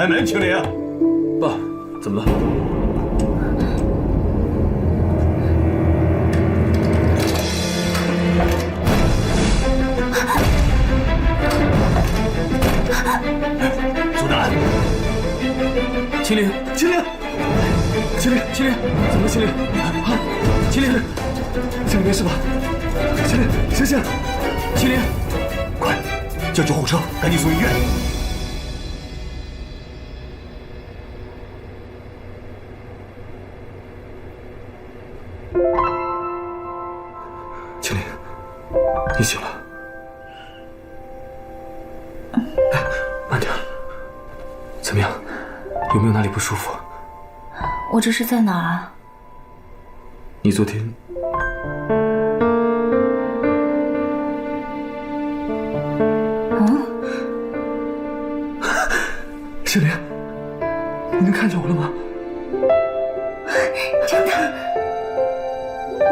开门，青灵。爸，怎么了？苏南，青灵，青灵，青灵，青灵，怎么了？青灵，啊，青灵，青灵没事吧？青灵，醒醒！青灵，快叫救护车，赶紧送医院。青灵，你醒了。哎，慢点。怎么样？有没有哪里不舒服？我这是在哪儿啊？你昨天……青灵，你能看见我了吗？真的，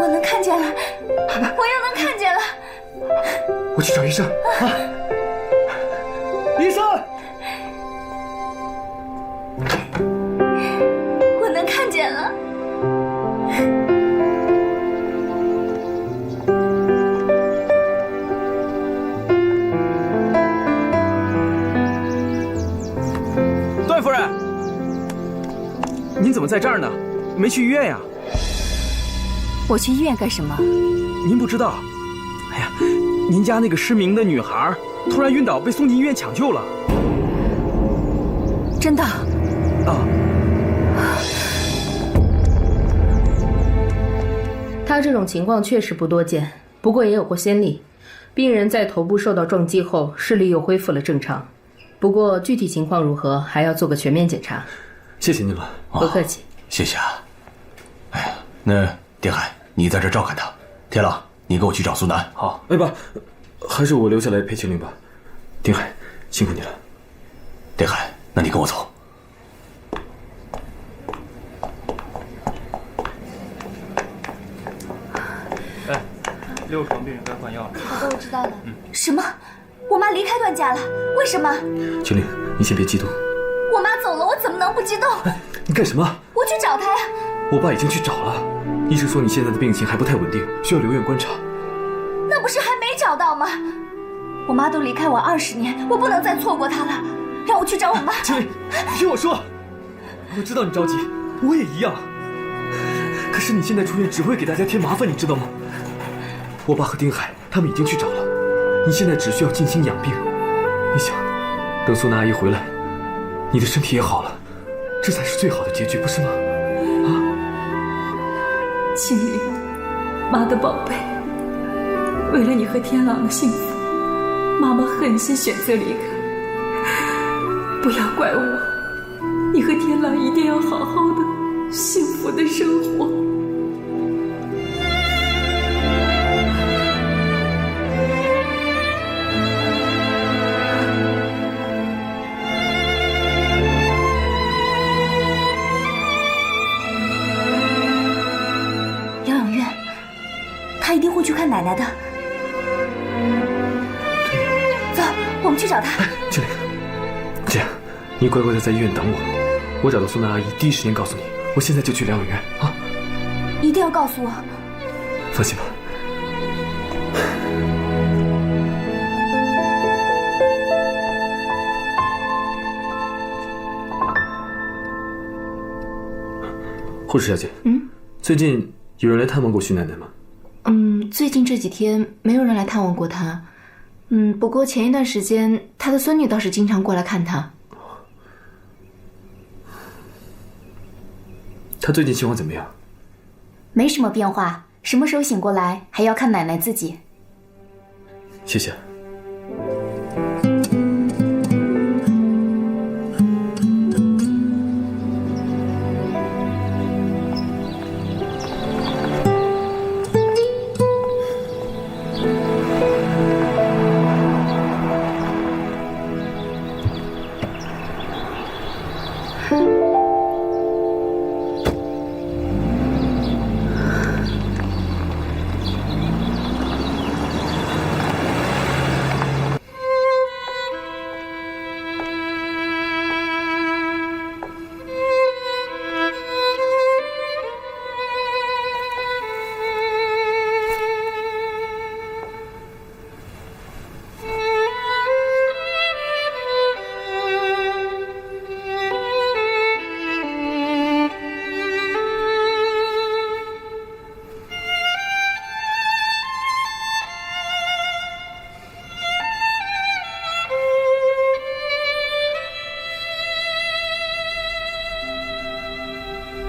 我能看见了，我又能看见了。我去找医生啊！医生，我能看见了。段夫人，您怎么在这儿呢？没去医院呀？我去医院干什么？您不知道？哎呀，您家那个失明的女孩突然晕倒，被送进医院抢救了。真的？啊。他这种情况确实不多见，不过也有过先例。病人在头部受到撞击后，视力又恢复了正常。不过具体情况如何，还要做个全面检查。谢谢您了。不客气。谢谢啊。哎呀，那丁海，你在这照看他。天朗，你跟我去找苏南。好。哎爸，还是我留下来陪青灵吧。丁海，辛苦你了。丁海，那你跟我走。哎，6床病人该换药了。好的，我知道了。什么？我妈离开段家了？为什么？青灵，你先别激动。我妈走了，我怎么能不激动？你干什么？我去找她呀。我爸已经去找了，医生说你现在的病情还不太稳定，需要留院观察。那不是还没找到吗？我妈都离开我20年，我不能再错过她了。让我去找我妈。青灵，你听我说，我知道你着急，我也一样。可是你现在出院只会给大家添麻烦，你知道吗？我爸和丁海他们已经去找了，你现在只需要静心养病。你想，等苏娜阿姨回来，你的身体也好了，这才是最好的结局，不是吗？啊，青灵，妈的宝贝，为了你和天朗的幸福，妈妈狠心选择离开。不要怪我，你和天朗一定要好好的、幸福的生活。疗养院，他一定会去看奶奶的。走，我们去找他。青灵，这样，你乖乖的在医院等我，我找到苏娜阿姨，第一时间告诉你，我现在就去疗养院啊！一定要告诉我。放心吧。护士小姐，最近有人来探望过徐奶奶吗？最近这几天没有人来探望过她。不过前一段时间，她的孙女倒是经常过来看她。她最近情况怎么样？没什么变化，什么时候醒过来还要看奶奶自己。谢谢。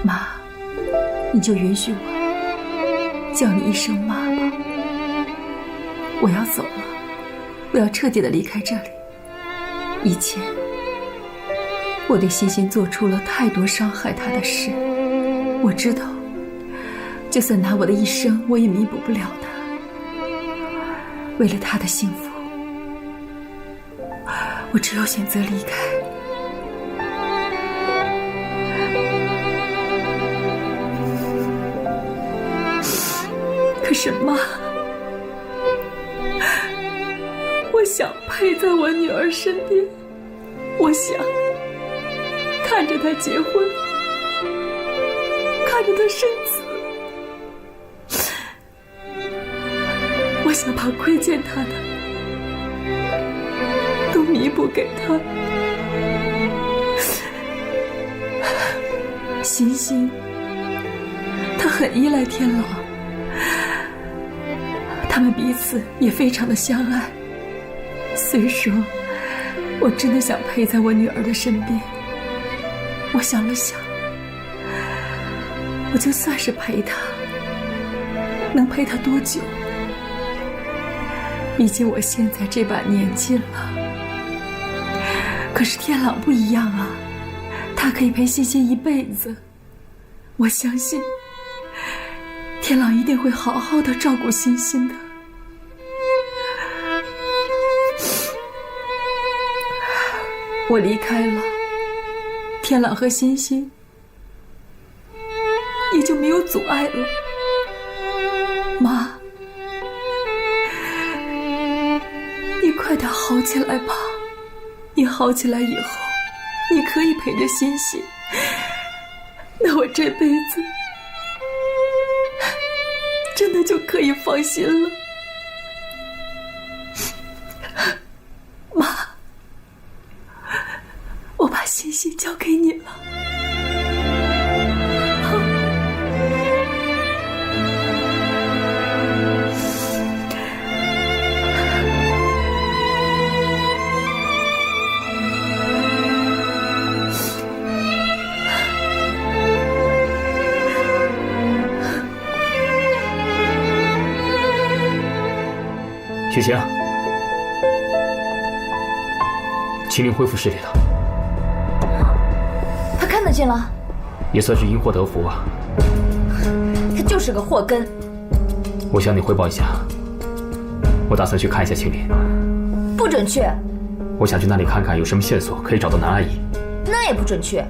妈，你就允许我叫你一声妈吧。我要走了，我要彻底的离开这里。以前我对欣欣做出了太多伤害她的事，我知道就算拿我的一生，我也弥补不了她。为了她的幸福，我只有选择离开。可是妈，我想陪在我女儿身边，我想看着她结婚，看着她生子，我想把亏欠她的都弥补给她。欣欣，她很依赖天朗，他们彼此也非常的相爱。虽说我真的想陪在我女儿的身边，我想了想，我就算是陪她，能陪她多久？毕竟我现在这把年纪了。可是天朗不一样啊，他可以陪欣欣一辈子。我相信天朗一定会好好的照顾欣欣的。我离开了，天朗和欣欣也就没有阻碍了。妈，你快点好起来吧。你好起来以后，你可以陪着欣欣，那我这辈子真的就可以放心了。妈，我把欣欣交给你了。雪晴，秦陵恢复视力了，他看得见了，也算是因祸得福吧。他就是个祸根。我向你汇报一下，我打算去看一下秦陵。不准去。我想去那里看看有什么线索可以找到南阿姨。那也不准去。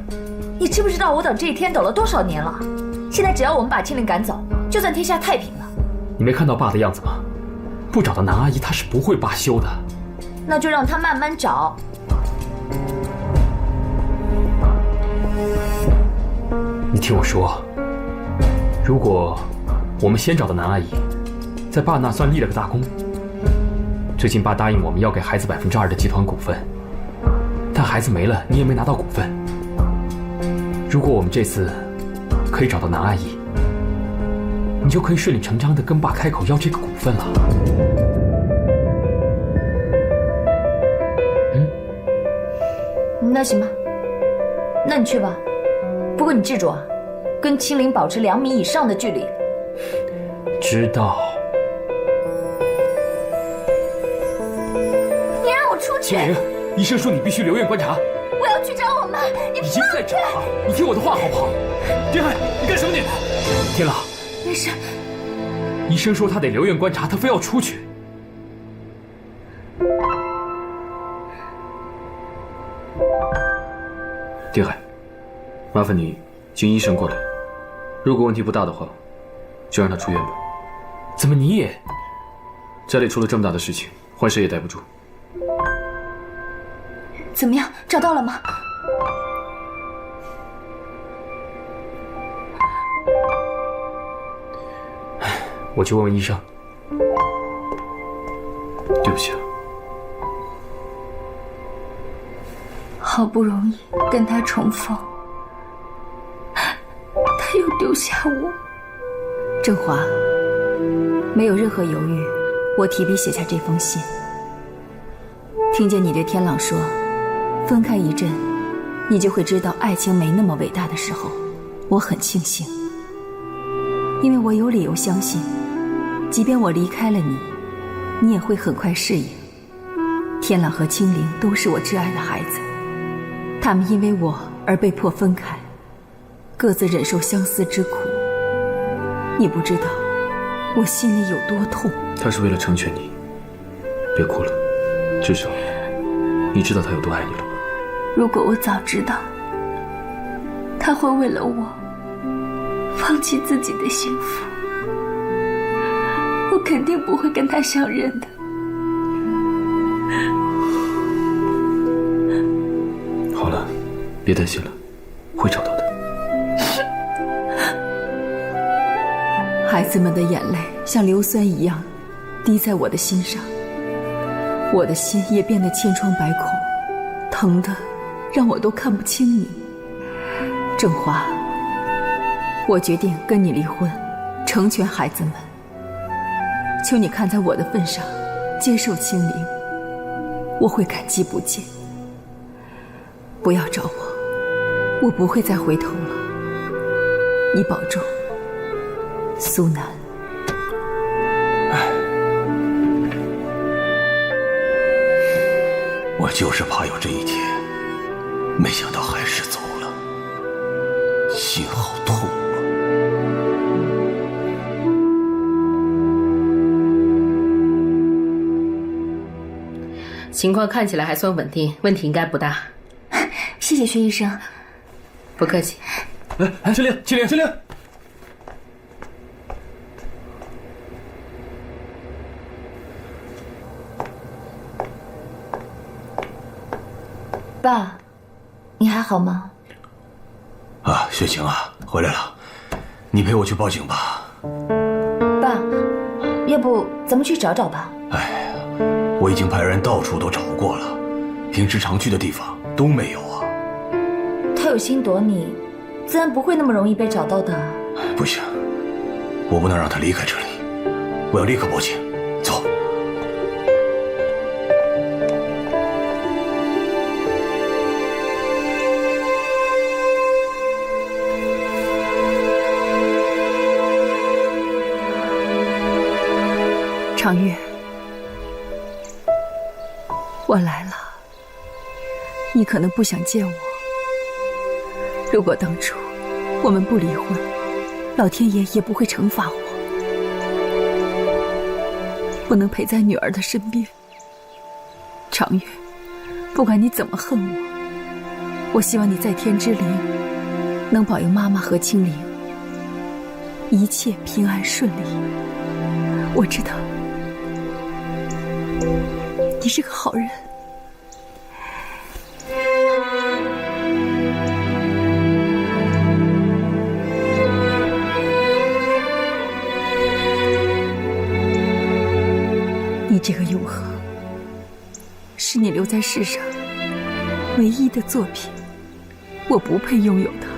你知不知道我等这一天等了多少年了？现在只要我们把清灵赶走，就算天下太平了。你没看到爸的样子吗？不找到南阿姨，他是不会罢休的。那就让他慢慢找。你听我说，如果我们先找到南阿姨，在爸那算立了个大功。最近爸答应我们要给孩子2%的集团股份，但孩子没了，你也没拿到股份。如果我们这次可以找到南阿姨，你就可以顺理成章地跟爸开口要这个股份了。那行吧，那你去吧。不过你记住啊，跟清灵保持2米以上的距离。知道。你让我出去！清灵，医生说你必须留院观察。我要去找我妈，你已经在找了，你听我的话好不好？天海，你干什么你？天朗，没事。医生说他得留院观察，他非要出去。天海，麻烦你请医生过来，如果问题不大的话，就让他出院吧。怎么你也？家里出了这么大的事情，换谁也待不住。怎么样，找到了吗？我去问问医生。对不起啊。好不容易跟他重逢，他又丢下我。振华，没有任何犹豫，我提笔写下这封信。听见你对天朗说，分开一阵，你就会知道爱情没那么伟大的时候，我很庆幸，因为我有理由相信，即便我离开了你，你也会很快适应。天朗和青灵都是我挚爱的孩子，他们因为我而被迫分开，各自忍受相思之苦。你不知道我心里有多痛。他是为了成全你，别哭了，至少你知道他有多爱你了吧？如果我早知道他会为了我放弃自己的幸福，我肯定不会跟他相认的。好了，别担心了，会找到的。孩子们的眼泪像硫酸一样滴在我的心上，我的心也变得千疮百孔，疼得让我都看不清你。郑华，我决定跟你离婚，成全孩子们。求你看在我的份上，接受青灵，我会感激不尽。不要找我，我不会再回头了。你保重，苏南。我就是怕有这一天，没想到还是走了，心好痛啊！情况看起来还算稳定，问题应该不大。谢谢薛医生。不客气。哎，青灵，青灵，青灵！爸，你还好吗？啊，雪晴啊，回来了，你陪我去报警吧。爸，要不咱们去找找吧？哎呀，我已经派人到处都找过了，平时常去的地方都没有啊。他有心躲你，自然不会那么容易被找到的。不行，我不能让他离开这里，我要立刻报警。走。长月，我来了。你可能不想见我。如果当初我们不离婚，老天爷也不会惩罚我。不能陪在女儿的身边。长月，不管你怎么恨我，我希望你在天之灵能保佑妈妈和青灵一切平安顺利。我知道你是个好人。你这个永恒，是你留在世上唯一的作品，我不配拥有它，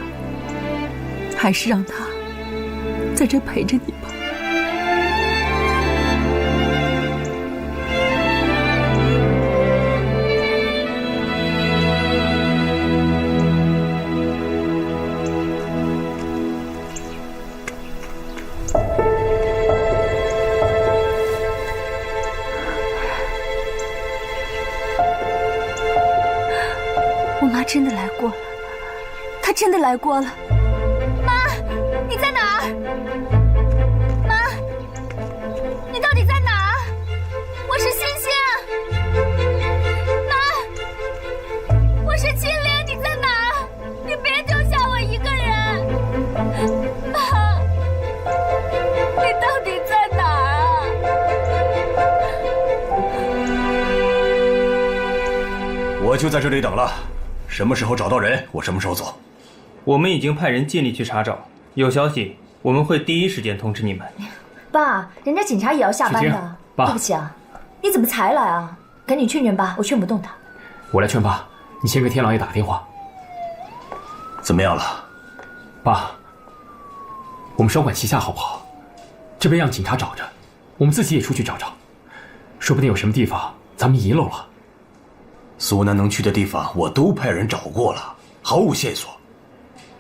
还是让它在这陪着你吧。我妈真的来过了，她真的来过了。妈，你在哪儿？妈，你到底在哪儿？我是星星。妈，我是青灵，你在哪儿？你别丢下我一个人。妈，你到底在哪儿啊？我就在这里等了。什么时候找到人，我什么时候走。我们已经派人尽力去查找，有消息我们会第一时间通知你们。爸，人家警察也要下班的。爸，对不起啊，你怎么才来啊？赶紧劝劝爸，我劝不动他。我来劝爸，你先给天狼爷打个电话。怎么样了？爸，我们双管齐下好不好？这边让警察找着，我们自己也出去找找，说不定有什么地方咱们遗漏了。苏南能去的地方我都派人找过了，毫无线索。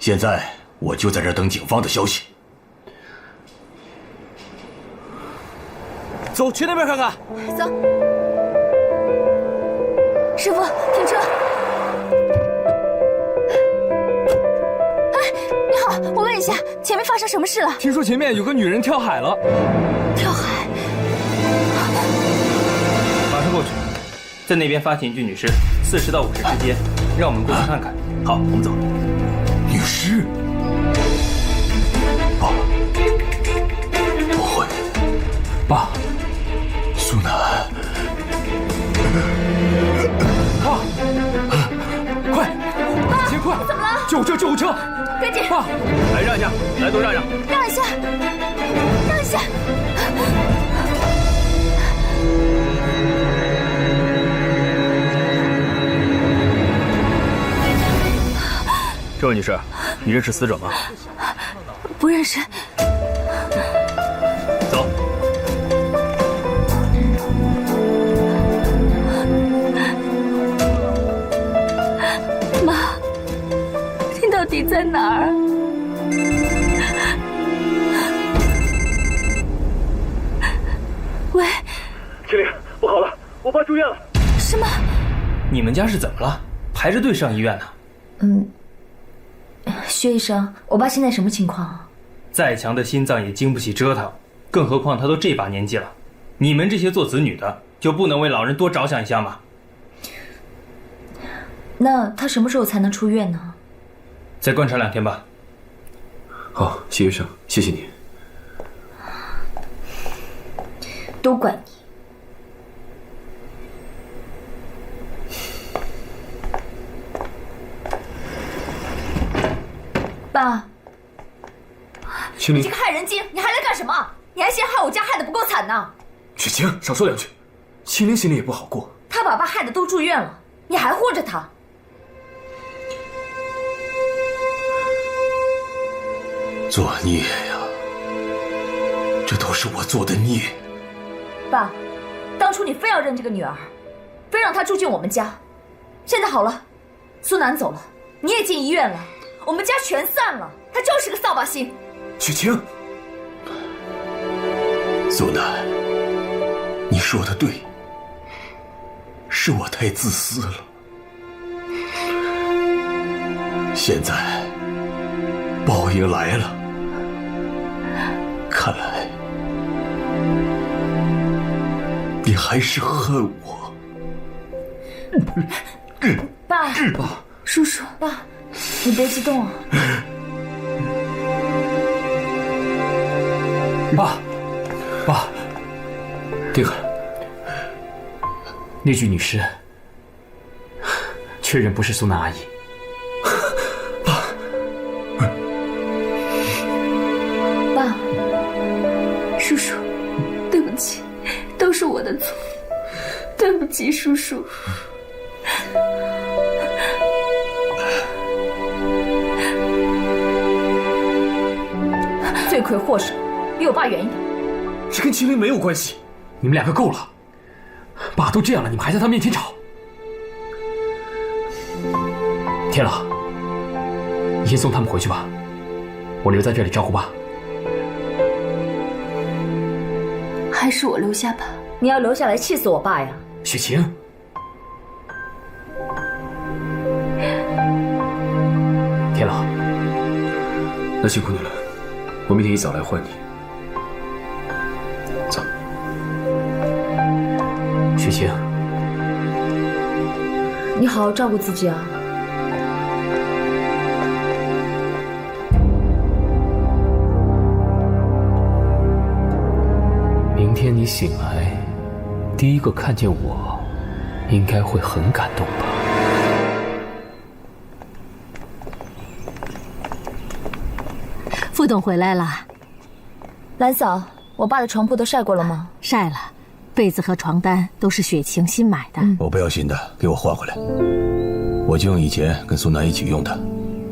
现在我就在这儿等警方的消息。走，去那边看看。走。师傅，停车。哎，你好，我问一下，前面发生什么事了？听说前面有个女人跳海了。跳海？马上过去，在那边发现一具女尸，40到50之间，让我们过去看看。好，我们走。女尸？爸，不会。爸，苏南。爸，快，先快！怎么了？救护车，救护车！赶紧！爸，来让一下，来都让让。让一下，让一下。这位女士，你认识死者吗？不认识。走。妈，你到底在哪儿？喂，青灵，不好了，我爸住院了。什么？你们家是怎么了？排着队上医院呢？薛医生，我爸现在什么情况啊？再强的心脏也经不起折腾，更何况他都这把年纪了。你们这些做子女的，就不能为老人多着想一下吗？那他什么时候才能出院呢？再观察2天吧。好，谢医生，谢谢你。都怪你。爸，青灵，你这个害人精，你还来干什么？你还嫌害我家害得不够惨呢？雪晴，少说2句。青灵心里也不好过。他把爸害得都住院了，你还护着他？作孽呀！这都是我做的孽。爸，当初你非要认这个女儿，非让她住进我们家，现在好了，苏南走了，你也进医院了，我们家全散了。他就是个扫把星。雪晴，苏南，你说的对，是我太自私了。现在报应来了，看来你还是恨我。爸，叔叔，爸，你别激动啊。爸，丁海，那具女尸确认不是苏南阿姨。爸，叔叔，对不起，都是我的错，对不起，叔叔。罪魁祸首，离我爸远一点。这跟青灵没有关系。你们2个够了，爸都这样了，你们还在他面前吵。天朗，你先送他们回去吧，我留在这里照顾爸。还是我留下吧。你要留下来气死我爸呀！雪晴，天朗，那辛苦你了，我明天一早来换你。走。雪晴，你好好照顾自己啊。明天你醒来，第一个看见我，应该会很感动吧？副董回来了。兰嫂，我爸的床铺都晒过了吗？晒了，被子和床单都是雪晴新买的。我不要新的，给我换回来。我就用以前跟苏南一起用的。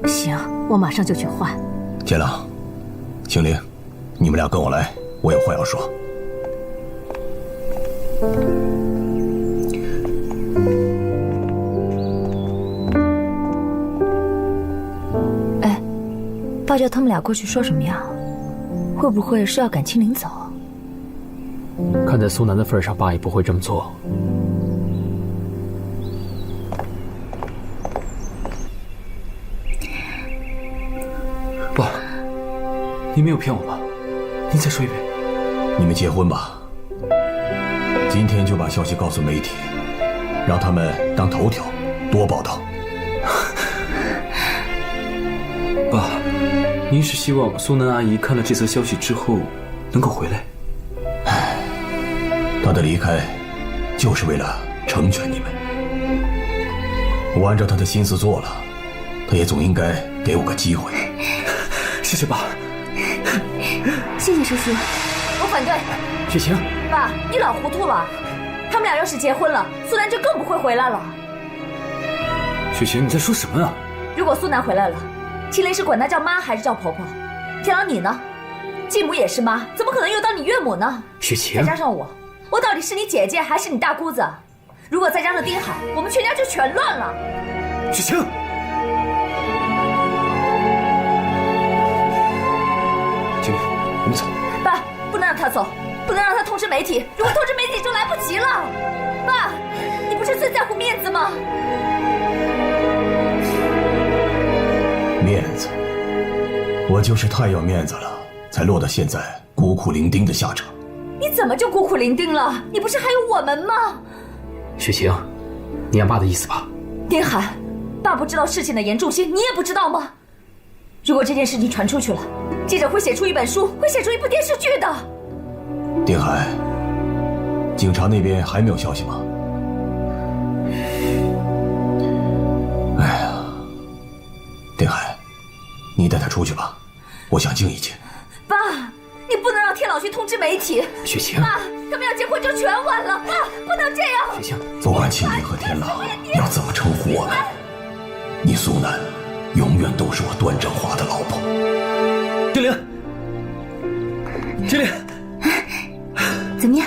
行，我马上就去换。天朗，青灵，你们俩跟我来，我有话要说。爸叫他们俩过去说什么呀？会不会是要赶清灵走？看在苏南的份上，爸也不会这么做。爸，你没有骗我吧？您再说一遍。你们结婚吧，今天就把消息告诉媒体，让他们当头条，多报道。爸，您是希望苏南阿姨看了这则消息之后能够回来？她的离开就是为了成全你们。我按照她的心思做了，她也总应该给我个机会。谢谢爸。谢谢叔叔，我反对。雪晴，爸，你老糊涂了。他们俩要是结婚了，苏南就更不会回来了。雪晴，你在说什么啊？如果苏南回来了，青灵是管她叫妈还是叫婆婆？天狼你呢？继母也是妈，怎么可能又当你岳母呢？雪晴，再加上我到底是你姐姐还是你大姑子？如果再加上丁海，我们全家就全乱了。雪晴，经理，我们走。爸，不能让他走，不能让他通知媒体，如果通知媒体就来不及了。爸，你不是最在乎面子吗？面子，我就是太要面子了，才落到现在孤苦伶仃的下场。你怎么就孤苦伶仃了？你不是还有我们吗？雪晴，你按爸的意思吧。丁海，爸不知道事情的严重性，你也不知道吗？如果这件事情传出去了，记者会写出一本书，会写出一部电视剧的。丁海，警察那边还没有消息吗？哎呀，丁海，你带他出去吧，我想静一静。爸，你不能让天老去通知媒体。雪晴，爸，他们要结婚就全完了。爸，不能这样。雪晴，不管青灵和天狼要怎么称呼我们，你苏南永远都是我段正华的老婆。精灵，精灵，怎么样？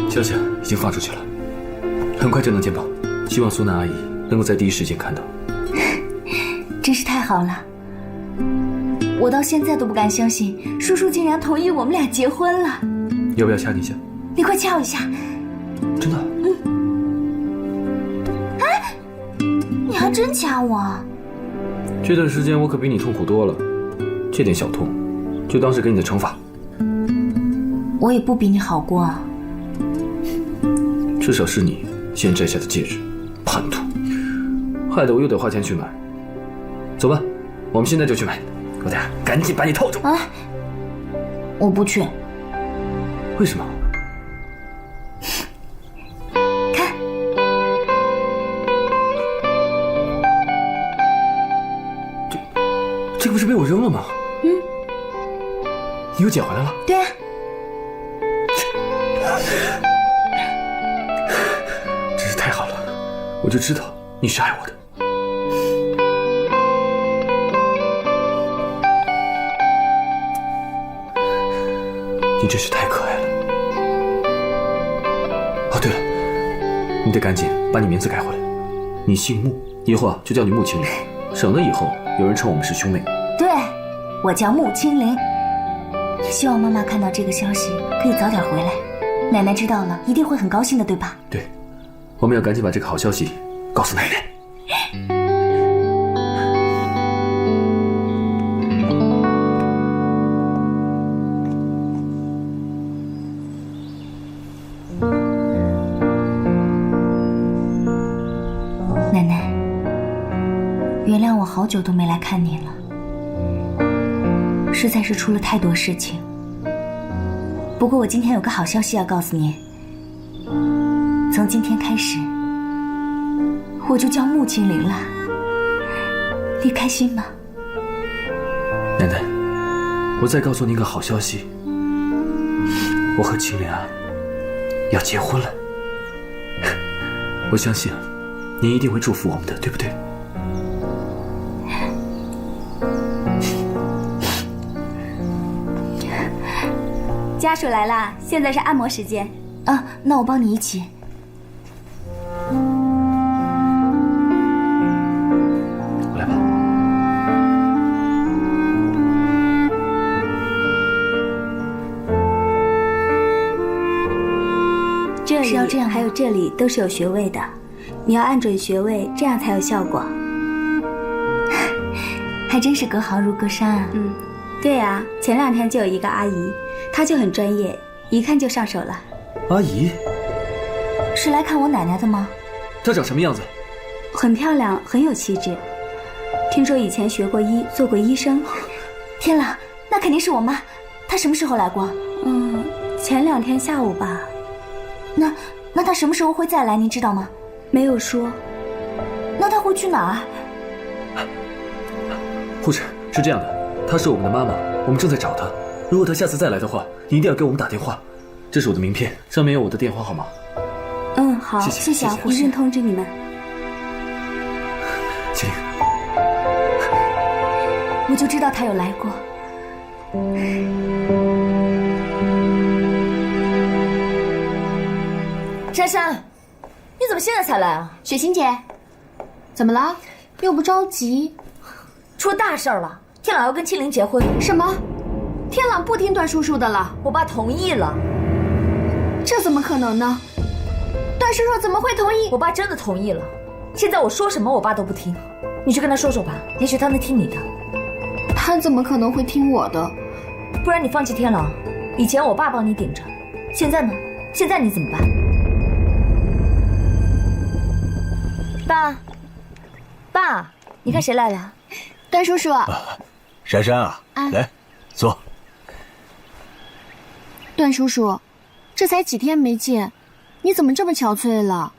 消息已经发出去了，很快就能见报，希望苏南阿姨能够在第一时间看到。真是太好了，我到现在都不敢相信，叔叔竟然同意我们俩结婚了。要不要掐你一下？你快掐我一下。真的？哎，你还真掐我？这段时间我可比你痛苦多了，这点小痛，就当是给你的惩罚。我也不比你好过啊。至少是你先摘下的戒指，叛徒，害得我又得花钱去买。走吧，我们现在就去买。我得赶紧把你套住。啊！我不去。为什么？看，这个不是被我扔了吗？嗯，你又捡回来了？对啊。真是太好了，我就知道你是爱我的。你真是太可爱了。哦，对了，你得赶紧把你名字改回来，你姓穆，以后就叫你穆青灵，省得以后有人称我们是兄妹。对，我叫穆青灵。希望妈妈看到这个消息可以早点回来，奶奶知道了一定会很高兴的，对吧？对，我们要赶紧把这个好消息告诉奶奶。奶奶，原谅我好久都没来看你了，实在是出了太多事情。不过我今天有个好消息要告诉你，从今天开始，我就叫穆青灵了。你开心吗？奶奶，我再告诉您个好消息，我和青莲啊要结婚了。我相信您一定会祝福我们的，对不对？家属来啦，现在是按摩时间。啊，那我帮你一起。来吧。这里是要这样吗还有这里都是有穴位的，你要按准穴位，这样才有效果。还真是隔行如隔山啊。对啊，前2天就有一个阿姨，她就很专业，一看就上手了。阿姨，是来看我奶奶的吗？她长什么样子？很漂亮，很有气质。听说以前学过医，做过医生。天啦，那肯定是我妈。她什么时候来过？前2天下午吧。那她什么时候会再来？您知道吗？没有说。那她会去哪儿？护士，是这样的，她是我们的妈妈，我们正在找她。如果她下次再来的话，你一定要给我们打电话。这是我的名片，上面有我的电话号码。好，谢谢一定通知你们。请。我就知道她有来过。珊珊，你怎么现在才来啊？雪晴姐，怎么了？又不着急？出大事了！天朗要跟青灵结婚。什么？天朗不听段叔叔的了？我爸同意了。这怎么可能呢？段叔叔怎么会同意？我爸真的同意了。现在我说什么，我爸都不听。你去跟他说说吧，也许他能听你的。他怎么可能会听我的？不然你放弃天朗。以前我爸帮你顶着，现在呢？现在你怎么办？爸，你看谁来了？段叔叔。珊珊啊，来，坐。段叔叔，这才几天没见，你怎么这么憔悴了？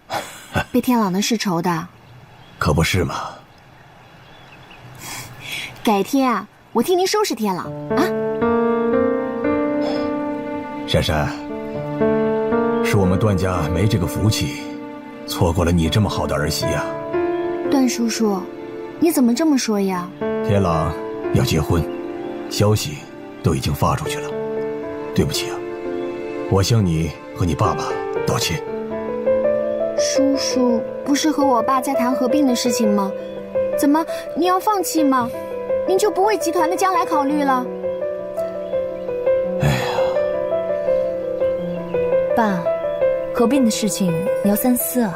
被天朗的事愁的？可不是嘛。改天啊，我替您收拾天朗啊。珊珊，是我们段家没这个福气，错过了你这么好的儿媳呀。段叔叔，你怎么这么说呀？天朗要结婚，消息都已经发出去了，对不起啊，我向你和你爸爸道歉。叔叔不是和我爸在谈合并的事情吗？怎么你要放弃吗？您就不为集团的将来考虑了？哎呀，爸，合并的事情你要三思啊。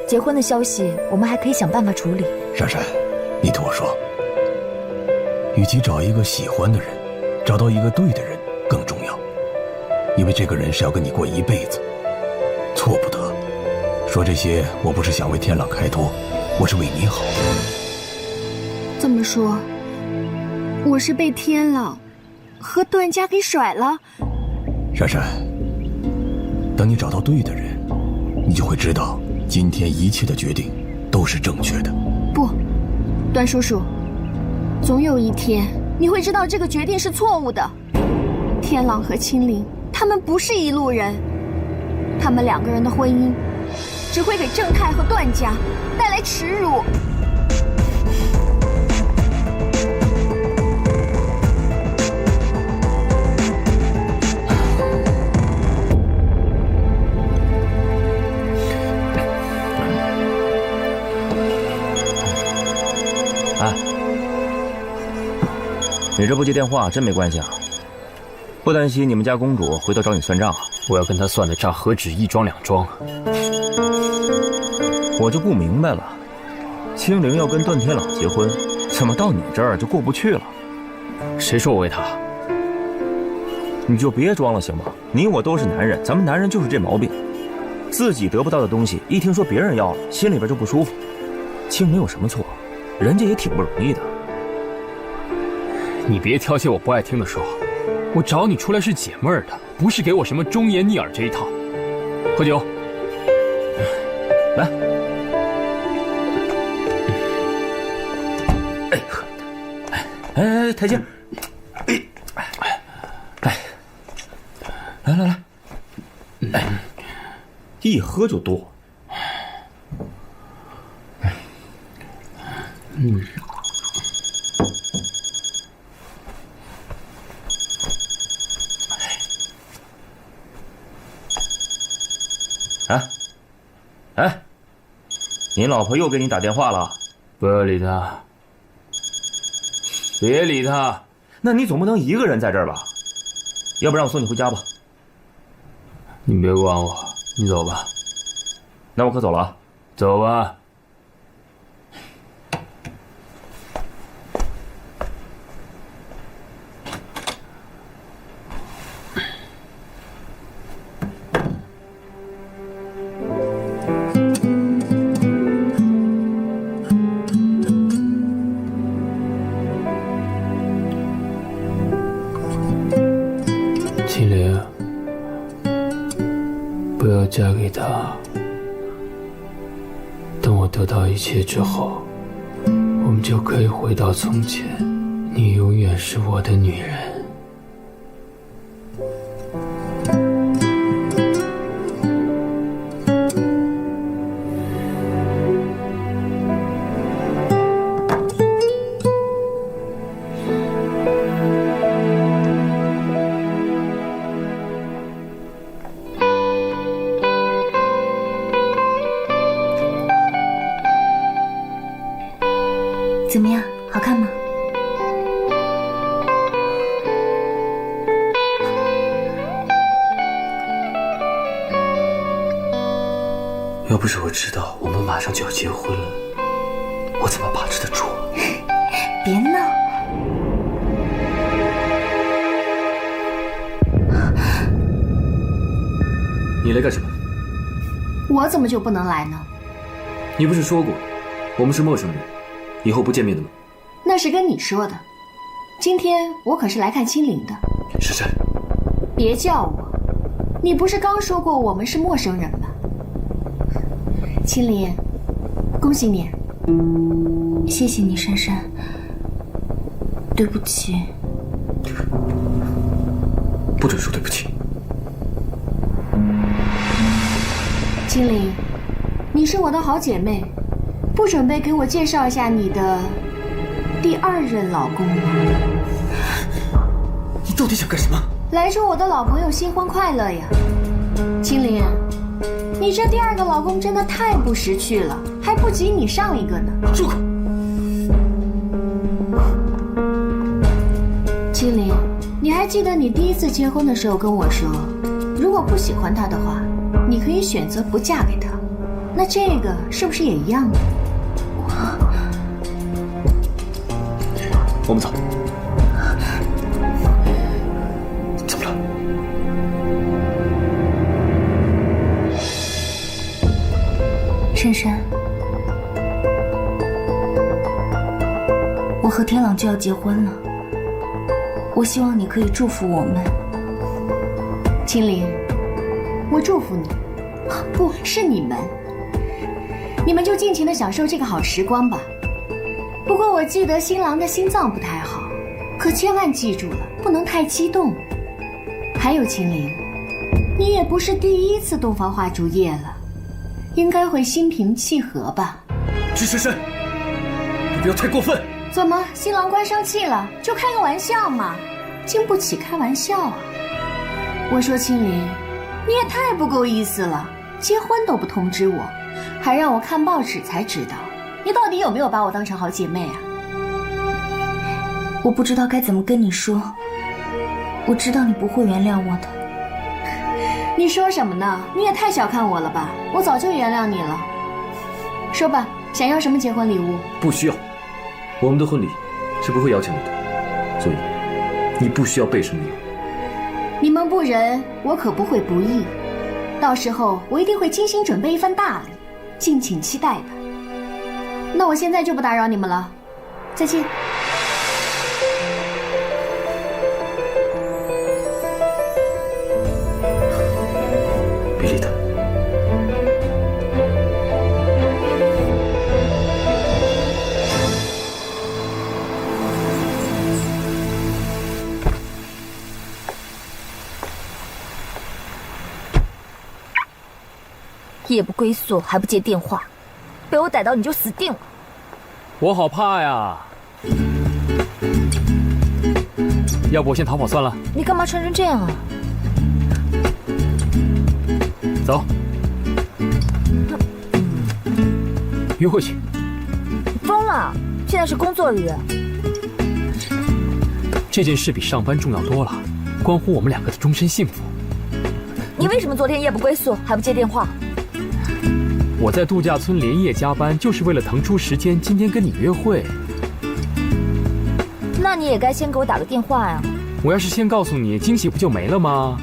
结婚的消息我们还可以想办法处理。珊珊，你听我说，与其找一个喜欢的人，找到一个对的人更重要，因为这个人是要跟你过一辈子，错不得。说这些我不是想为天朗开脱，我是为你好。这么说，我是被天朗和段家给甩了？珊珊，等你找到对的人，你就会知道今天一切的决定都是正确的。不，段叔叔，总有一天你会知道这个决定是错误的。天朗和青灵他们不是一路人，他们2个人的婚姻只会给正太和段家带来耻辱。哎，你这不接电话真没关系啊？不担心你们家公主回头找你算账啊？我要跟她算的账何止1桩2桩。我就不明白了，青灵要跟段天朗结婚，怎么到你这儿就过不去了？谁说我为他？你就别装了行吗？你我都是男人，咱们男人就是这毛病，自己得不到的东西，一听说别人要了，心里边就不舒服。青灵有什么错？人家也挺不容易的。你别挑些我不爱听的说，我找你出来是解闷儿的，不是给我什么忠言逆耳这一套。喝酒，来。哎，台阶。来，一喝就多。哎，你老婆又给你打电话了？不要理她，别理她。那你总不能一个人在这儿吧？要不然我送你回家吧。你别管我，你走吧。那我可走了啊。走吧。青莲，不要嫁给他。等我得到一切之后，我们就可以回到从前。你永远是我的女人。怎么样，好看吗？要不是我知道我们马上就要结婚了，我怎么把持得住？别闹！你来干什么？我怎么就不能来呢？你不是说过，我们是陌生人，以后不见面的吗？那是跟你说的。今天我可是来看青灵的。珊珊，别叫我，你不是刚说过我们是陌生人吗？青灵，恭喜你。谢谢你，珊珊。对不起。不准说对不起。青灵，你是我的好姐妹，不准备给我介绍一下你的第二任老公吗？你到底想干什么？来祝我的老朋友新婚快乐呀！青灵，你这第二个老公真的太不识趣了，还不及你上一个呢。住口！青灵，你还记得你第一次结婚的时候跟我说，如果不喜欢他的话，你可以选择不嫁给他。那这个是不是也一样呢？我们走。怎么了？珊珊，我和天朗就要结婚了，我希望你可以祝福我们。青灵，我祝福你，不是你们，你们就尽情的享受这个好时光吧。不过我记得新郎的心脏不太好，可千万记住了，不能太激动。还有青灵，你也不是第一次洞房花烛夜了，应该会心平气和吧？徐珊珊，你不要太过分。怎么，新郎官生气了？就开个玩笑嘛，经不起开玩笑啊！我说青灵，你也太不够意思了，结婚都不通知我，还让我看报纸才知道。你到底有没有把我当成好姐妹啊？我不知道该怎么跟你说，我知道你不会原谅我的。你说什么呢？你也太小看我了吧，我早就原谅你了。说吧，想要什么结婚礼物？不需要，我们的婚礼是不会邀请你的，所以你不需要备什么礼物。你们不仁，我可不会不义。到时候我一定会精心准备一份大礼，敬请期待吧。那我现在就不打扰你们了，再见。别理他。夜不归宿还不接电话，被我逮到你就死定了。我好怕呀！要不我先逃跑算了。你干嘛穿成这样啊？走。约会去。疯了！现在是工作日。这件事比上班重要多了，关乎我们两个的终身幸福。你为什么昨天夜不归宿，还不接电话？我在度假村连夜加班，就是为了腾出时间今天跟你约会。那你也该先给我打个电话呀。我要是先告诉你，惊喜不就没了吗？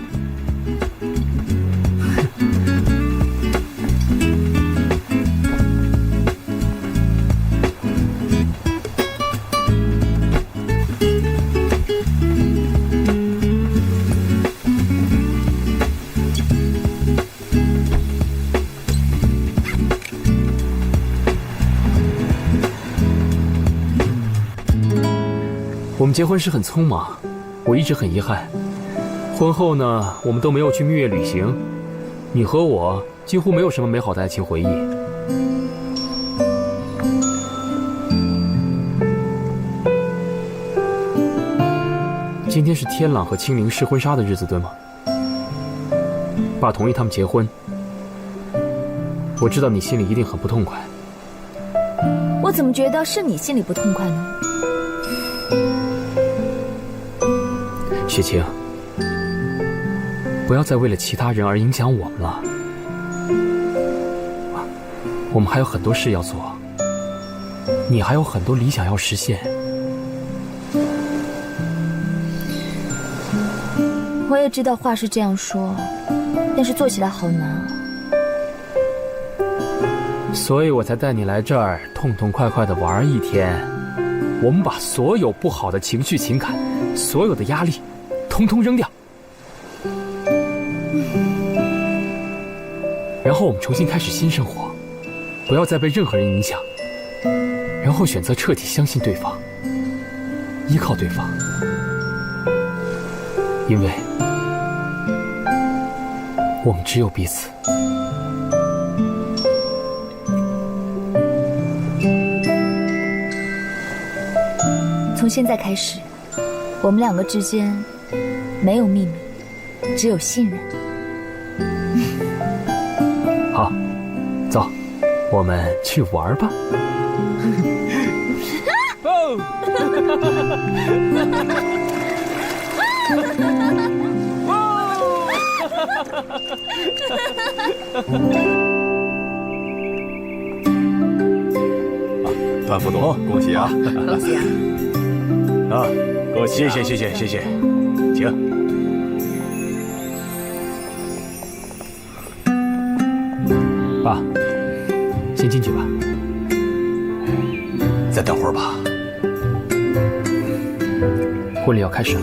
我们结婚时很匆忙，我一直很遗憾。婚后呢，我们都没有去蜜月旅行，你和我几乎没有什么美好的爱情回忆。今天是天朗和青灵试婚纱的日子，对吗？爸同意他们结婚，我知道你心里一定很不痛快。我怎么觉得是你心里不痛快呢？雪晴，不要再为了其他人而影响我们了。我们还有很多事要做，你还有很多理想要实现。我也知道话是这样说，但是做起来好难啊。所以我才带你来这儿，痛痛快快的玩一天。我们把所有不好的情绪、情感，所有的压力，通通扔掉。然后我们重新开始新生活，不要再被任何人影响，然后选择彻底相信对方，依靠对方，因为我们只有彼此。从现在开始，我们两个之间没有秘密，只有信任。好，走，我们去玩吧。段副总，恭喜啊！恭喜啊！啊，恭喜！谢谢，请。爸，先进去吧。再等会儿吧。婚礼要开始了。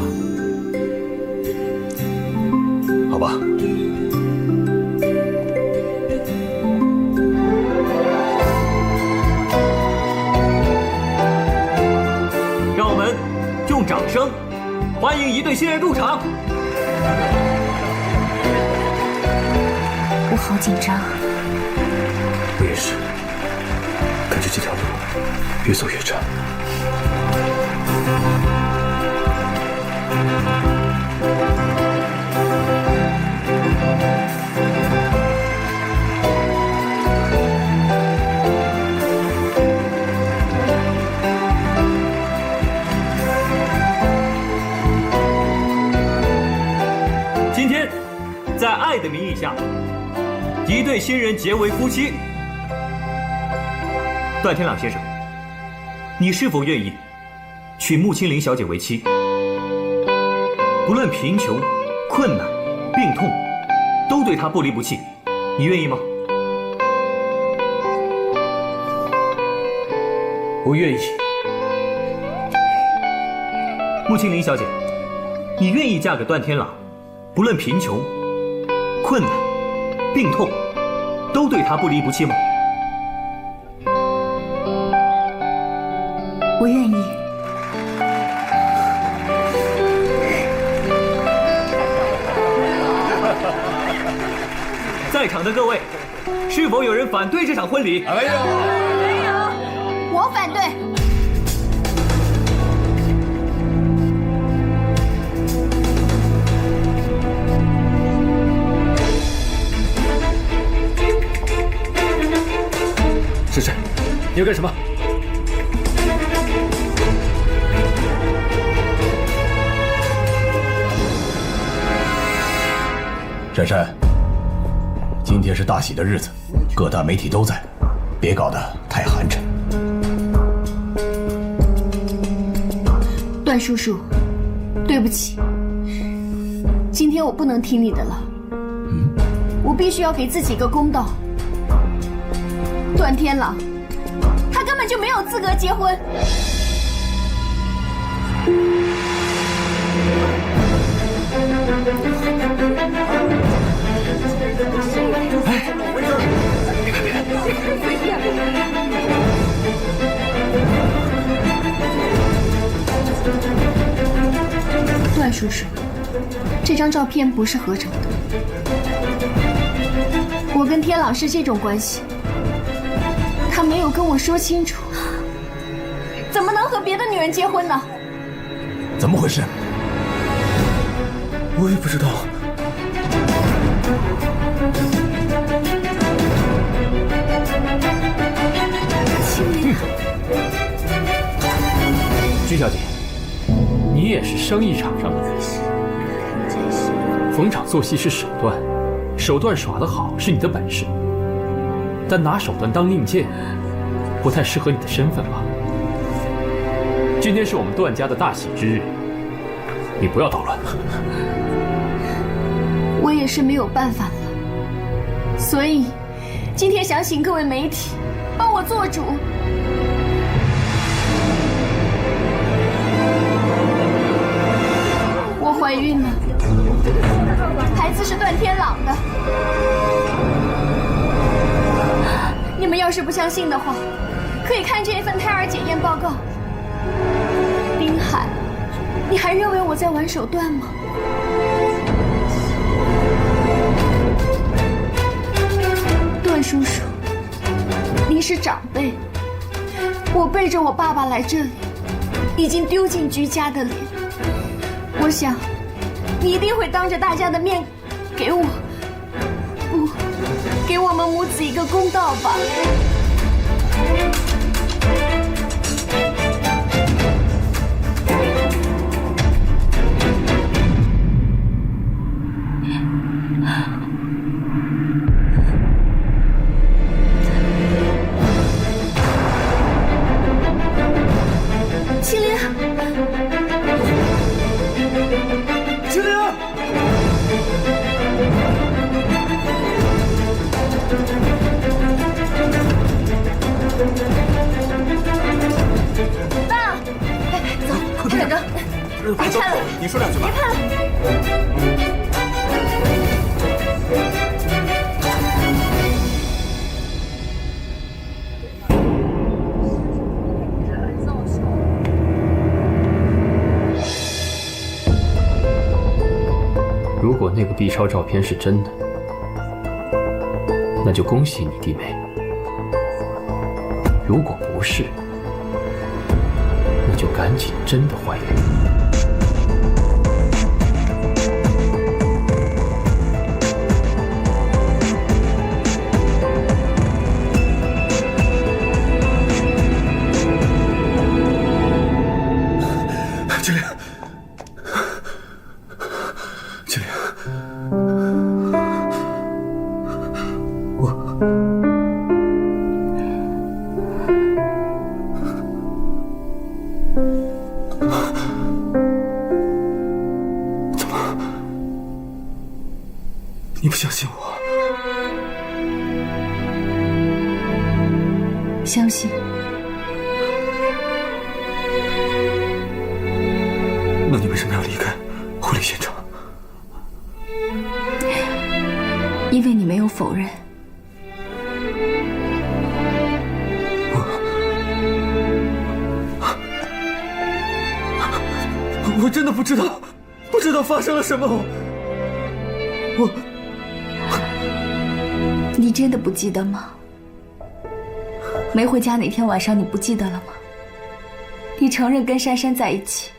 好吧。让我们用掌声欢迎一对新人入场。我好紧张啊！我也是，感觉这条路越走越窄。今天，在爱的名义下，一对新人结为夫妻。段天朗先生，你是否愿意娶穆青林小姐为妻？不论贫穷、困难、病痛，都对她不离不弃，你愿意吗？我愿意。穆青林小姐，你愿意嫁给段天朗，不论贫穷、困难、病痛，都对他不离不弃吗？我愿意。在场的各位，是否有人反对这场婚礼？没有，我反对。是谁？你要干什么？珊珊，今天是大喜的日子，各大媒体都在，别搞得太寒碜。段叔叔，对不起，今天我不能听你的了。我必须要给自己一个公道。段天朗，他根本就没有资格结婚。段叔叔，这张照片不是合成的。我跟天朗是这种关系，他没有跟我说清楚，怎么能和别的女人结婚呢？怎么回事？我也不知道。居小姐，你也是生意场上的人，逢场作戏是手段，手段耍得好是你的本事，但拿手段当令箭，不太适合你的身份吧？今天是我们段家的大喜之日，你不要捣乱。我也是没有办法了，所以今天想请各位媒体帮我做主。我怀孕了，孩子是段天朗的。你们要是不相信的话，可以看这一份胎儿检验报告。滨海，你还认为我在玩手段吗？段叔叔，您是长辈，我背着我爸爸来这里，已经丢尽居家的脸。我想，你一定会当着大家的面，给我们母子一个公道吧。青灵，青灵，爸，走，快点着，别看了，你说两句吧。别看了。如果那个 B 超照片是真的，那就恭喜你弟妹；如果不是，那就赶紧真的怀孕。青灵，青灵，怎么？你不相信我？相信。那你为什么要离开婚礼现场？因为你没有否认。我真的不知道发生了什么。你真的不记得吗？没回家那天晚上，你不记得了吗？你承认跟珊珊在一起，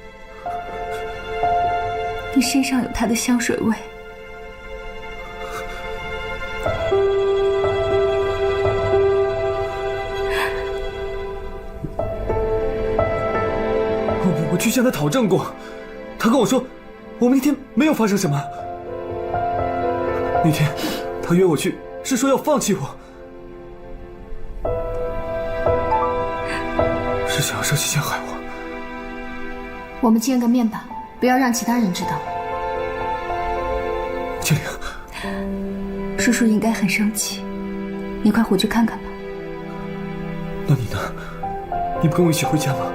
你身上有她的香水味。向他讨证过，他跟我说，我们那天没有发生什么。那天他约我去，是说要放弃我，是想要设计陷害我。我们见个面吧，不要让其他人知道。青灵，叔叔应该很生气，你快回去看看吧。那你呢？你不跟我一起回家吗？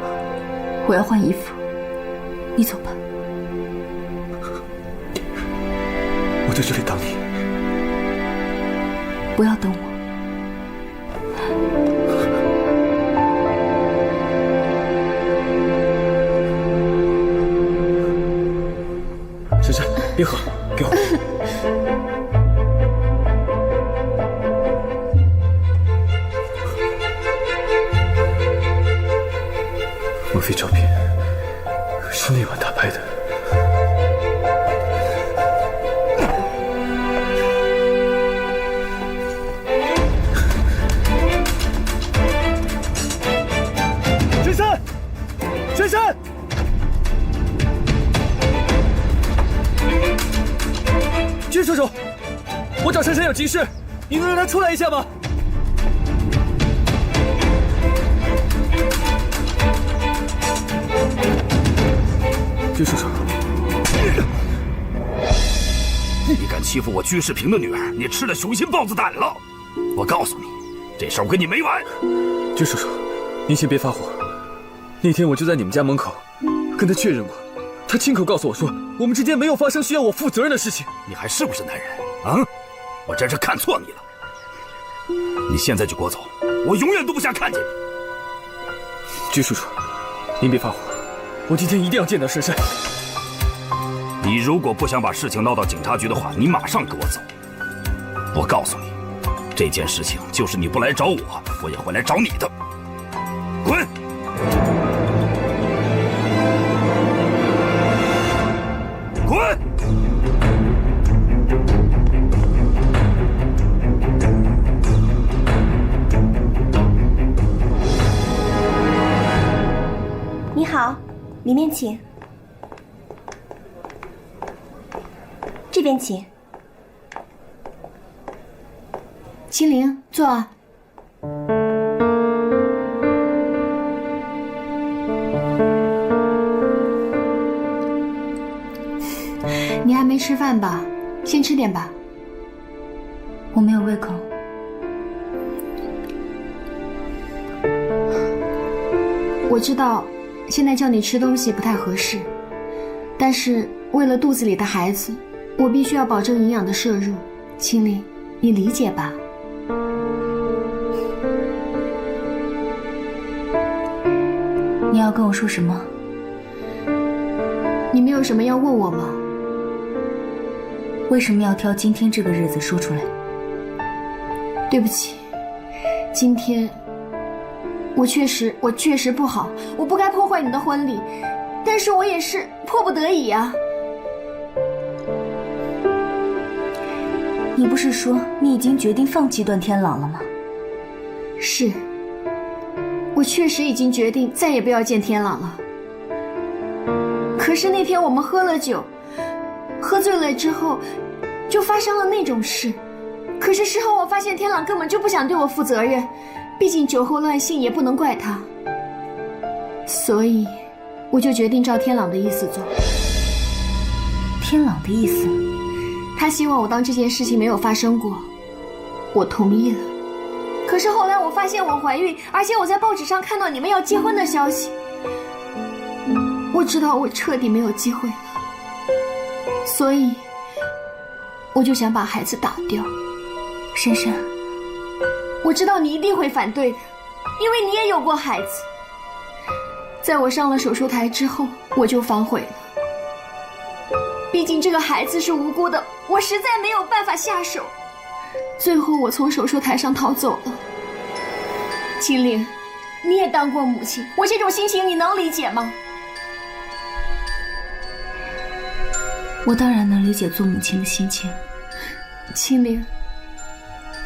我要换衣服，你走吧。我在这里等你。不要等我。珊珊，别喝，给我。莫非照片是那晚他拍的？珊珊，珊珊！君叔叔，我找珊珊有急事，你能让她出来一下吗？君叔叔，你敢欺负我居士平的女儿，你吃了雄心豹子胆了！我告诉你，这事儿我跟你没完。君叔叔，您先别发火。那天我就在你们家门口跟他确认过，他亲口告诉我说，我们之间没有发生需要我负责任的事情。你还是不是男人啊？我真是看错你了。你现在就给我走，我永远都不想看见你。君叔叔，您别发火，我今天一定要见到珊珊。你如果不想把事情闹到警察局的话，你马上给我走。我告诉你，这件事情就是你不来找我，我也会来找你的。滚！滚！你好，里面请。这边请。青灵，坐啊。你还没吃饭吧？先吃点吧。我没有胃口。我知道，现在叫你吃东西不太合适，但是为了肚子里的孩子，我必须要保证营养的摄入。青灵，你理解吧？你要跟我说什么？你没有什么要问我吗？为什么要挑今天这个日子说出来？对不起，今天我确实不好，我不该破坏你的婚礼，但是我也是迫不得已啊。你不是说你已经决定放弃段天朗了吗？是，我确实已经决定再也不要见天朗了。可是那天我们喝了酒，喝醉了之后，就发生了那种事。可是事后我发现天朗根本就不想对我负责任，毕竟酒后乱性也不能怪他，所以我就决定照天朗的意思做。天朗的意思？他希望我当这件事情没有发生过，我同意了。可是后来我发现我怀孕，而且我在报纸上看到你们要结婚的消息，我知道我彻底没有机会了，所以我就想把孩子打掉。珊珊，我知道你一定会反对的，因为你也有过孩子。在我上了手术台之后，我就反悔了。毕竟这个孩子是无辜的，我实在没有办法下手。最后我从手术台上逃走了。青灵，你也当过母亲，我这种心情你能理解吗？我当然能理解做母亲的心情。青灵，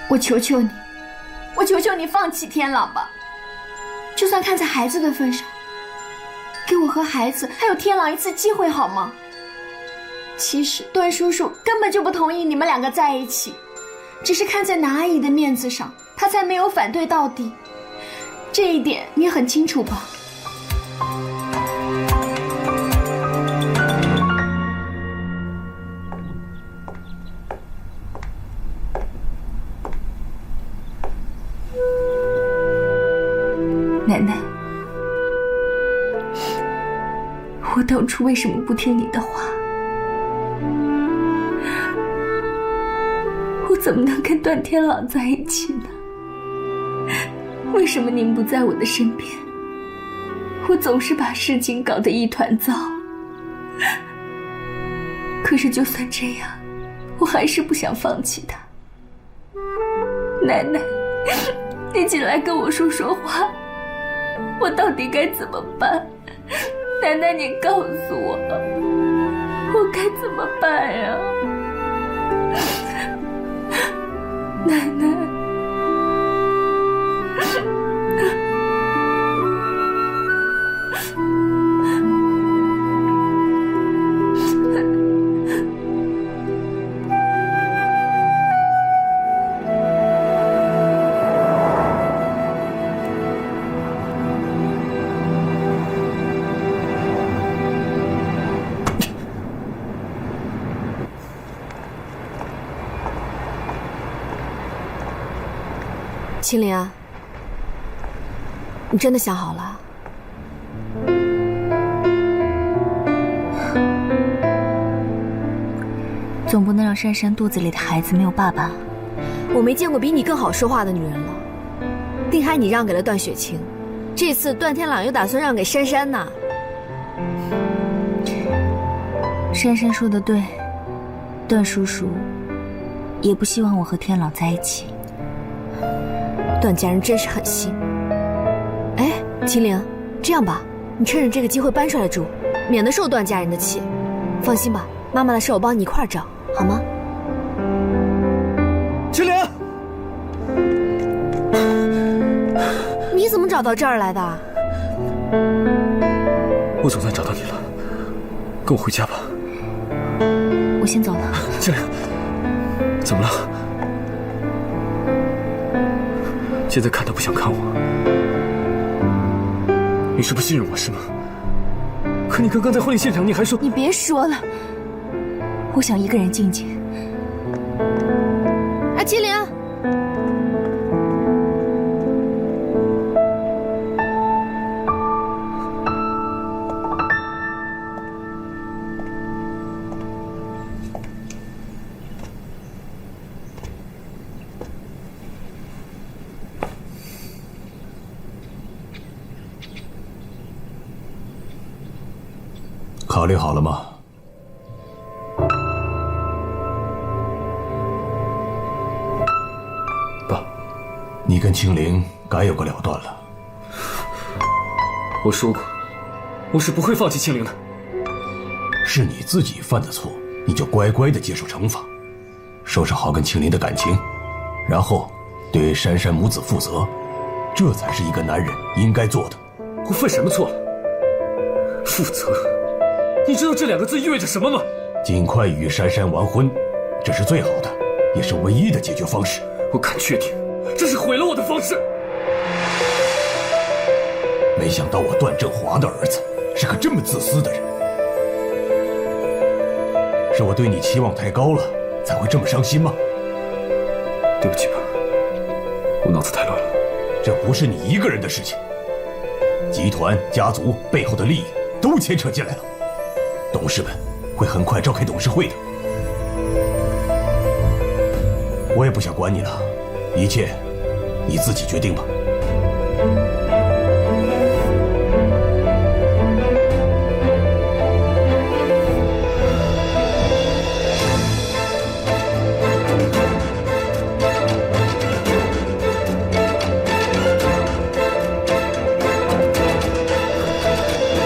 我求求你，我求求你放弃天朗吧。就算看在孩子的份上，给我和孩子还有天狼一次机会好吗？其实段叔叔根本就不同意你们两个在一起，只是看在南阿姨的面子上，他才没有反对到底。这一点你也很清楚吧？奶奶，我当初为什么不听你的话？我怎么能跟段天朗在一起呢？为什么您不在我的身边？我总是把事情搞得一团糟。可是就算这样，我还是不想放弃他。奶奶，你进来跟我说说话，我到底该怎么办？奶奶，你告诉我，我该怎么办呀？奶奶。青灵啊，你真的想好了？总不能让珊珊肚子里的孩子没有爸爸。我没见过比你更好说话的女人了。定海你让给了段雪晴，这次段天朗又打算让给珊珊呢。珊珊说的对，段叔叔也不希望我和天朗在一起。段家人真是狠心。哎，秦灵，这样吧，你趁着这个机会搬出来住，免得受段家人的气。放心吧，妈妈的事我帮你一块儿找，好吗？秦灵，你怎么找到这儿来的？我总算找到你了，跟我回家吧。我先走了。秦灵，怎么了？现在看他不想看我，你是不信任我是吗？可你刚刚在婚礼现场，你还说……你别说了，我想一个人静静。哎，麒麟，考虑好了吗？爸，你跟青灵该有个了断了。我说过，我是不会放弃青灵的。是你自己犯的错，你就乖乖的接受惩罚，收拾好跟青灵的感情，然后对珊珊母子负责，这才是一个男人应该做的。我犯什么错了？负责？你知道这两个字意味着什么吗？尽快与珊珊完婚，这是最好的，也是唯一的解决方式。我敢确定，这是毁了我的方式。没想到我段振华的儿子是个这么自私的人。是我对你期望太高了，才会这么伤心吗？对不起爸，我脑子太乱了。这不是你一个人的事情，集团、家族背后的利益都牵扯进来了。董事们会很快召开董事会的。我也不想管你了，一切你自己决定吧。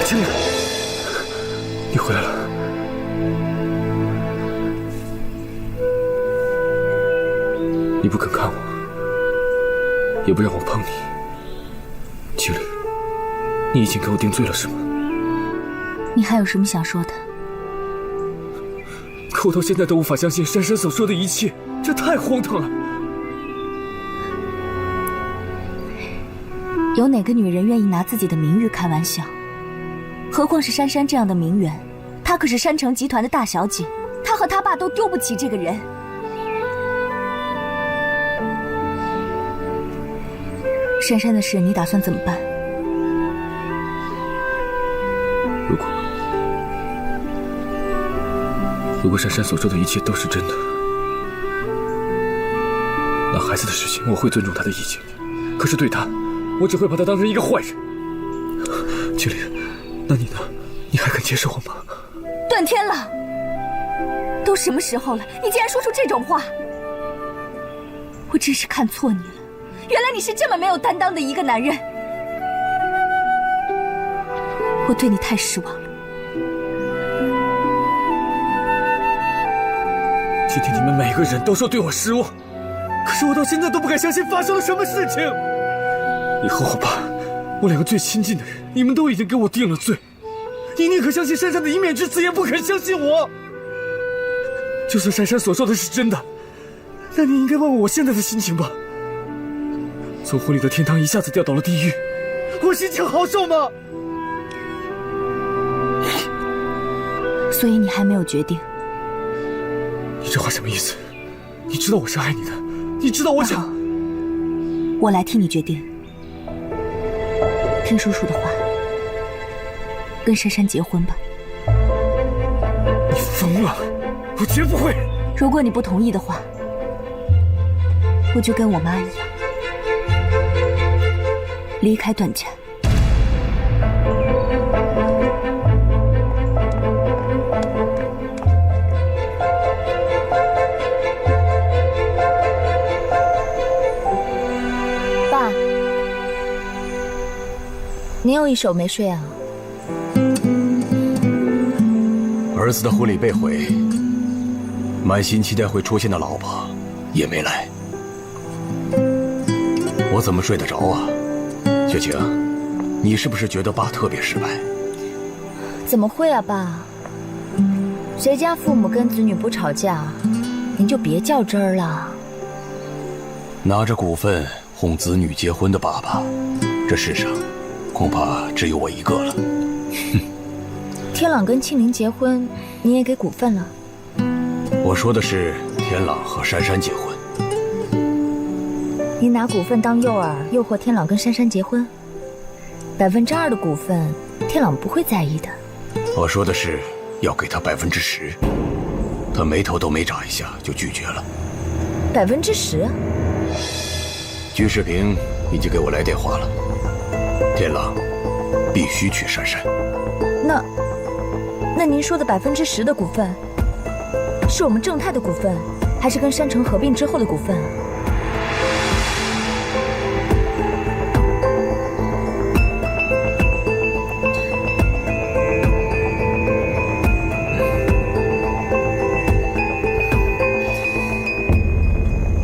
青灵，你回来了。你不肯看我，也不让我碰你。青灵，你已经给我定罪了是吗？你还有什么想说的？可我到现在都无法相信珊珊所说的一切，这太荒唐了。有哪个女人愿意拿自己的名誉开玩笑？何况是珊珊这样的名媛，她可是山城集团的大小姐，她和她爸都丢不起这个人。珊珊的事，你打算怎么办？如果珊珊所说的一切都是真的，那孩子的事情我会尊重她的意见，可是对她，我只会把她当成一个坏人。青灵，那你呢？你还肯接受我吗？段天朗，都什么时候了，你竟然说出这种话！我真是看错你了，原来你是这么没有担当的一个男人。我对你太失望了。今天你们每个人都说对我失望，可是我到现在都不敢相信发生了什么事情。以后我爸，我两个最亲近的人，你们都已经给我定了罪，你宁可相信珊珊的一面之词，也不肯相信我。就算珊珊所说的是真的，那你应该问问我现在的心情吧。从婚礼的天堂一下子掉到了地狱，我心情好受吗？所以你还没有决定？你这话什么意思？你知道我是爱你的，你知道我想……我来替你决定。听叔叔的话，跟珊珊结婚吧。你疯了！我绝不会。如果你不同意的话，我就跟我妈一样，离开段家。爸，您有一手没睡啊？儿子的婚礼被毁，满心期待会出现的老婆也没来，我怎么睡得着啊？雪晴，你是不是觉得爸特别失败？怎么会啊，爸？谁家父母跟子女不吵架，您就别较真儿了。拿着股份哄子女结婚的爸爸，这世上恐怕只有我一个了。天朗跟庆龄结婚，你也给股份了？我说的是天朗和珊珊结婚。您拿股份当诱饵，诱惑天朗跟珊珊结婚？2%的股份，天朗不会在意的。我说的是要给他10%，他眉头都没眨一下就拒绝了。10%？居士平已经给我来电话了，天朗必须娶珊珊。那您说的10%的股份，是我们正泰的股份，还是跟山城合并之后的股份啊？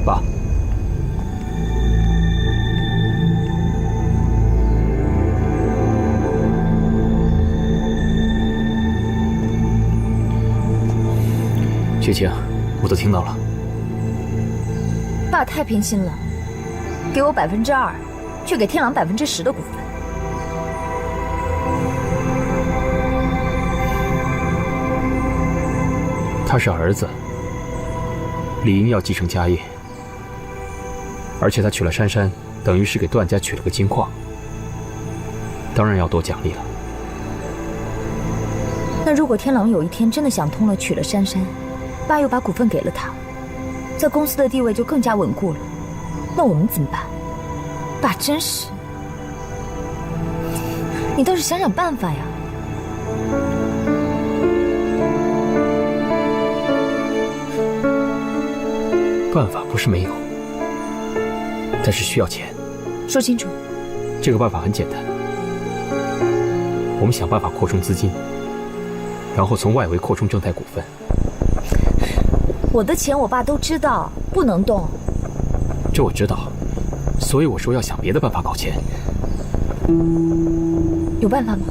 爸，雪晴，我都听到了。爸太偏心了，给我2%，却给天朗10%的股份。他是儿子，理应要继承家业，而且他娶了珊珊，等于是给段家娶了个金矿，当然要多奖励了。那如果天朗有一天真的想通了，娶了珊珊，爸又把股份给了他，在公司的地位就更加稳固了，那我们怎么办？爸真是，你倒是想想办法呀。办法不是没有，但是需要钱。说清楚。这个办法很简单，我们想办法扩充资金，然后从外围扩充正泰股份。我的钱我爸都知道，不能动。这我知道，所以我说要想别的办法搞钱。有办法吗？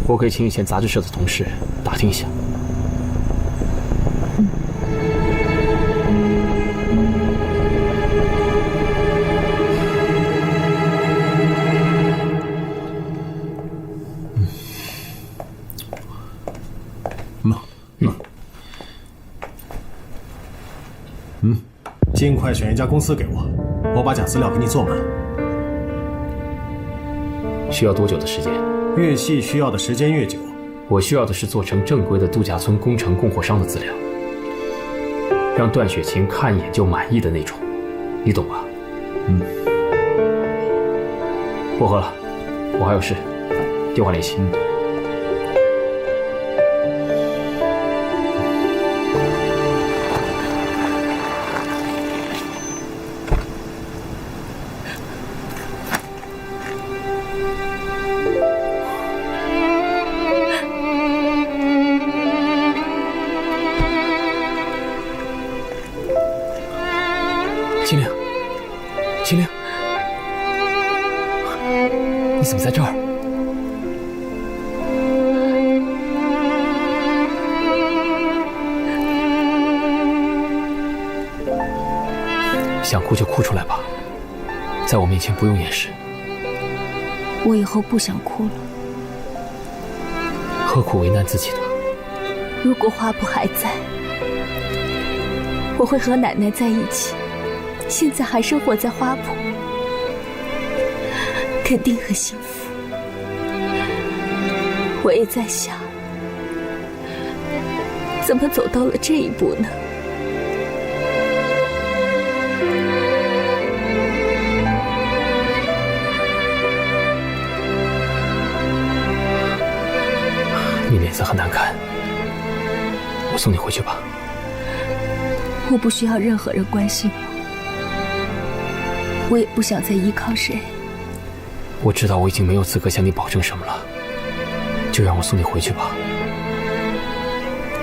我可以请以前杂志社的同事打听一下。尽快选一家公司给我，我把假资料给你做满。需要多久的时间？越细需要的时间越久。我需要的是做成正规的度假村工程供货商的资料，让段雪琴看一眼就满意的那种，你懂吧？不喝了，我还有事，电话联系。秦岭，秦岭，你怎么在这儿？想哭就哭出来吧，在我面前不用掩饰。我以后不想哭了。何苦为难自己呢？如果花圃还在，我会和奶奶在一起。现在还生活在花圃，肯定很幸福。我也在想，怎么走到了这一步呢？你脸色很难看，我送你回去吧。我不需要任何人关心我，我也不想再依靠谁。我知道我已经没有资格向你保证什么了，就让我送你回去吧。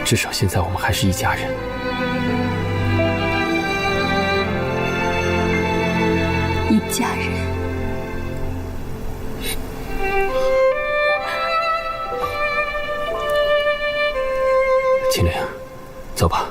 至少现在我们还是一家人。一家人。秦岭，走吧。